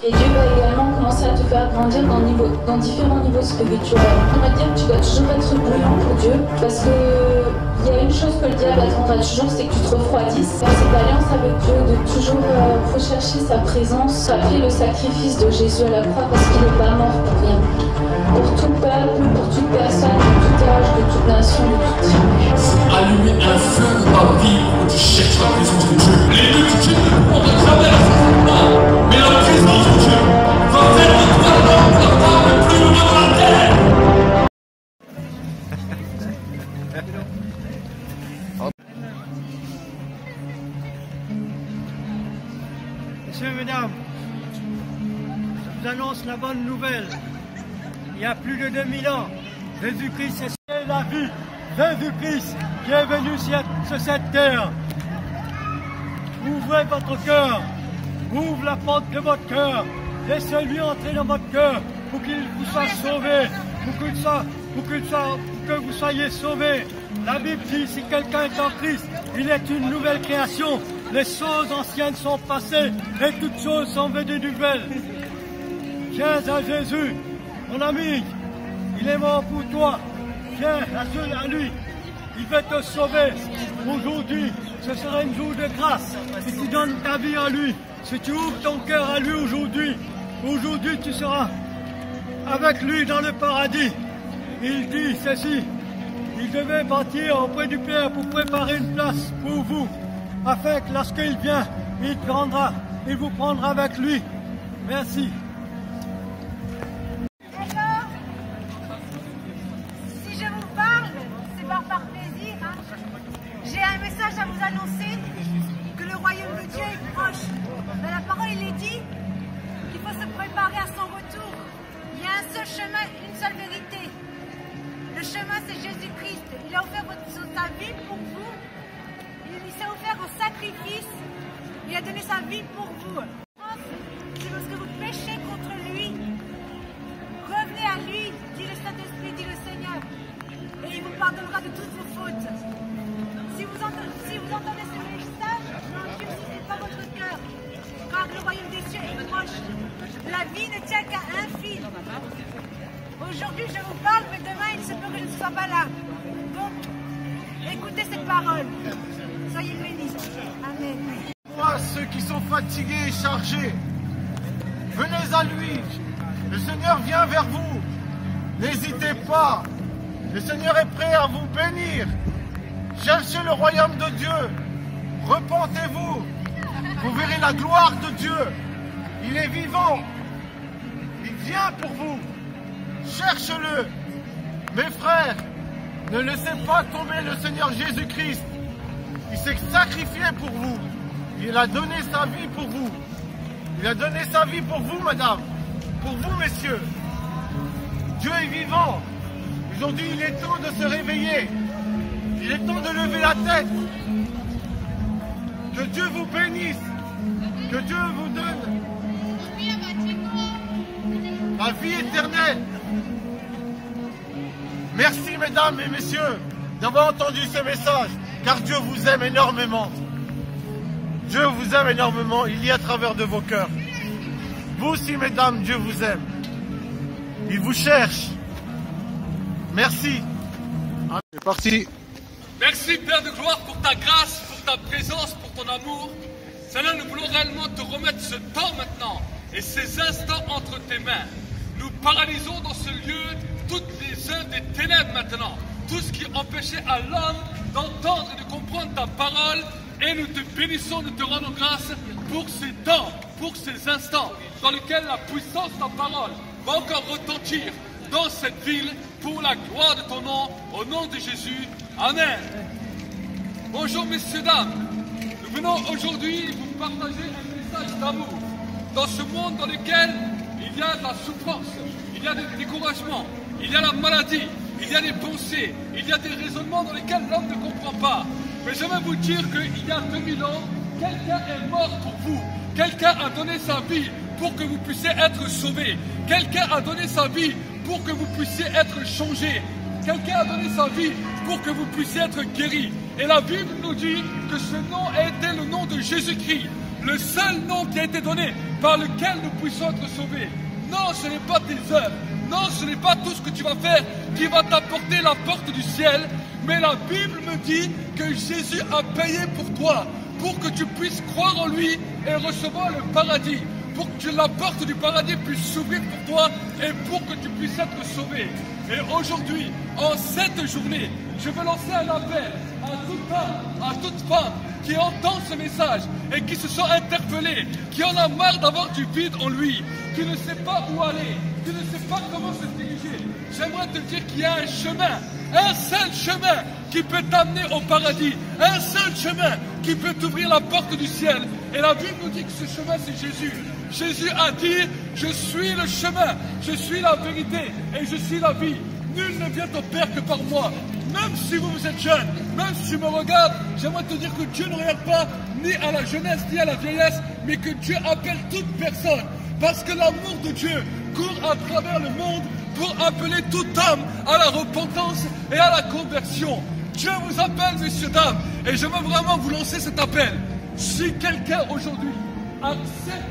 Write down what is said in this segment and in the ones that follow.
Et Dieu va également commencer à te faire grandir dans différents niveaux spirituels. On va dire que tu dois toujours être bouillant pour Dieu, parce que il y a une chose que le diable attendra toujours, c'est que tu te refroidisses. Dans cette alliance avec Dieu, de toujours rechercher sa présence, rappeler le sacrifice de Jésus à la croix, parce qu'il n'est pas mort pour rien. Pour tout peuple, pour toute personne, de tout âge, de toute nation, de toute tribu. Allumer un feu dans ta vie où tu cherches la présence de Dieu. Les multitudes ne pourront jamais pas, mais la présence de Dieu va faire de toi l'homme, la femme le plus heureux de la terre. Messieurs, mesdames, je vous annonce la bonne nouvelle. Il y a plus de 2000 ans, Jésus-Christ est la vie. Jésus-Christ qui est venu sur cette terre. Ouvrez votre cœur. Ouvre la porte de votre cœur. Laissez-lui entrer dans votre cœur pour qu'il vous soit sauvé. Pour que vous soyez sauvés. La Bible dit, si quelqu'un est en Christ, il est une nouvelle création. Les choses anciennes sont passées et toutes choses sont venues nouvelles. Viens à Jésus, mon ami, il est mort pour toi. Viens à lui, il veut te sauver. Aujourd'hui, ce sera un jour de grâce. Si tu donnes ta vie à lui, si tu ouvres ton cœur à lui aujourd'hui, tu seras avec lui dans le paradis. Il dit ceci, il devait partir auprès du Père pour préparer une place pour vous, afin que lorsqu'il vient, il vous prendra avec lui. Merci. D'accord. Si je vous parle, c'est pas par plaisir. J'ai un message à vous annoncer, que le royaume de Dieu est proche. Dans la parole, il est dit qu'il faut se préparer à son retour. Il y a un seul chemin, une seule vérité. Le chemin, c'est Jésus-Christ. Il a offert sa vie pour vous. Il s'est offert en sacrifice. Il a donné sa vie pour vous. C'est parce que vous péchez contre lui. Revenez à lui, dit le Saint-Esprit, dit le Seigneur. Et il vous pardonnera de toutes vos fautes. Si vous entendez ce message, n'endurcissez pas votre cœur. Car le royaume des cieux est proche. La vie ne tient qu'à un fil. Aujourd'hui, je vous parle, mais demain, il se peut que je ne sois pas là. Donc, écoutez cette parole. Soyez bénis. Amen. Moi, ceux qui sont fatigués et chargés, venez à lui. Le Seigneur vient vers vous. N'hésitez pas. Le Seigneur est prêt à vous bénir. Cherchez le royaume de Dieu. Repentez-vous. Vous verrez la gloire de Dieu. Il est vivant. Il vient pour vous. Cherche-le. Mes frères, ne laissez pas tomber le Seigneur Jésus-Christ. Il s'est sacrifié pour vous. Il a donné sa vie pour vous. Il a donné sa vie pour vous, madame. Pour vous, messieurs. Dieu est vivant. Aujourd'hui, il est temps de se réveiller. Il est temps de lever la tête. Que Dieu vous bénisse. Que Dieu vous donne la vie éternelle. Merci, mesdames et messieurs, d'avoir entendu ce message, car Dieu vous aime énormément. Dieu vous aime énormément, il lit à travers de vos cœurs. Vous aussi, mesdames, Dieu vous aime. Il vous cherche. Merci. C'est parti. Merci Père de gloire pour ta grâce, pour ta présence, pour ton amour. Seigneur, nous voulons réellement te remettre ce temps maintenant et ces instants entre tes mains. Nous paralysons dans ce lieu toutes les œuvres des ténèbres maintenant. Tout ce qui empêchait à l'homme d'entendre et de comprendre ta parole. Et nous te bénissons, nous te rendons grâce pour ces temps, pour ces instants dans lesquels la puissance de ta parole va encore retentir dans cette ville pour la gloire de ton nom, au nom de Jésus. Amen. Bonjour messieurs, dames. Nous venons aujourd'hui vous partager un message d'amour dans ce monde dans lequel il y a de la souffrance, il y a des découragements, il y a la maladie, il y a des pensées, il y a des raisonnements dans lesquels l'homme ne comprend pas. Mais je vais vous dire qu'il y a 2000 ans, quelqu'un est mort pour vous. Quelqu'un a donné sa vie pour que vous puissiez être sauvés. Quelqu'un a donné sa vie pour que vous puissiez être changés. Quelqu'un a donné sa vie pour que vous puissiez être guéris. Et la Bible nous dit que ce nom a été le nom de Jésus-Christ. Le seul nom qui a été donné par lequel nous puissions être sauvés. Non, ce n'est pas tes œuvres. Non, ce n'est pas tout ce que tu vas faire qui va t'apporter la porte du ciel. Mais la Bible me dit que Jésus a payé pour toi, pour que tu puisses croire en lui et recevoir le paradis. Pour que la porte du paradis puisse s'ouvrir pour toi et pour que tu puisses être sauvé. Et aujourd'hui, en cette journée, je veux lancer un appel à toute homme, à toute femme qui entend ce message et qui se sent interpellé, qui en a marre d'avoir du vide en lui, qui ne sait pas où aller, qui ne sait pas comment se diriger. J'aimerais te dire qu'il y a un chemin, un seul chemin qui peut t'amener au paradis, un seul chemin qui peut t'ouvrir la porte du ciel. Et la Bible nous dit que ce chemin, c'est Jésus. Jésus a dit, je suis le chemin, je suis la vérité et je suis la vie. Nul ne vient au Père que par moi. Même si vous êtes jeune, même si tu me regardes, j'aimerais te dire que Dieu ne regarde pas ni à la jeunesse ni à la vieillesse, mais que Dieu appelle toute personne. Parce que l'amour de Dieu court à travers le monde pour appeler tout homme à la repentance et à la conversion. Dieu vous appelle, messieurs, dames, et j'aimerais vraiment vous lancer cet appel. Si quelqu'un aujourd'hui accepte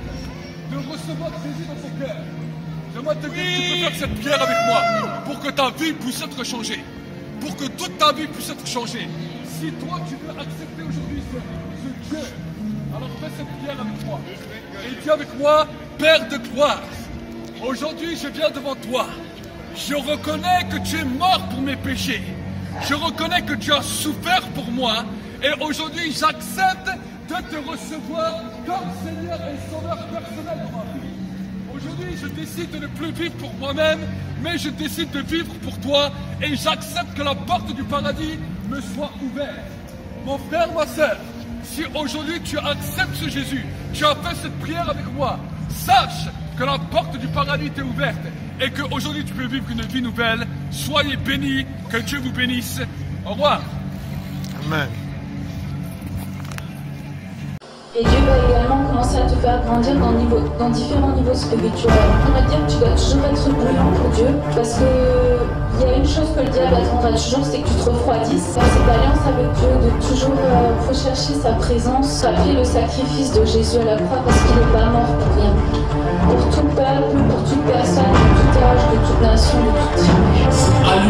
de recevoir Jésus dans son cœur, j'aimerais te dire que tu peux faire cette prière avec moi pour que ta vie puisse être changée, pour que toute ta vie puisse être changée. Si toi tu veux accepter aujourd'hui ce Dieu, alors fais cette prière avec moi. Et dis avec moi, Père de gloire, aujourd'hui je viens devant toi. Je reconnais que tu es mort pour mes péchés. Je reconnais que tu as souffert pour moi. Et aujourd'hui j'accepte de te recevoir comme Seigneur et Sauveur personnel dans ma vie. Aujourd'hui, je décide de ne plus vivre pour moi-même, mais je décide de vivre pour toi et j'accepte que la porte du paradis me soit ouverte. Mon frère, ma soeur, si aujourd'hui tu acceptes ce Jésus, tu as fait cette prière avec moi, sache que la porte du paradis t'est ouverte et qu'aujourd'hui tu peux vivre une vie nouvelle. Soyez bénis, que Dieu vous bénisse. Au revoir. Amen. Et Dieu va également commencer à te faire grandir dans différents niveaux spirituels. On va dire que tu dois toujours être brûlant pour Dieu, parce que il y a une chose que le diable attendra toujours, c'est que tu te refroidisses. Dans cette alliance avec Dieu, de toujours rechercher sa présence, rappeler le sacrifice de Jésus à la croix, parce qu'il n'est pas mort pour rien. Pour tout peuple, pour toute personne, de tout âge, de toute nation, de toute tribu.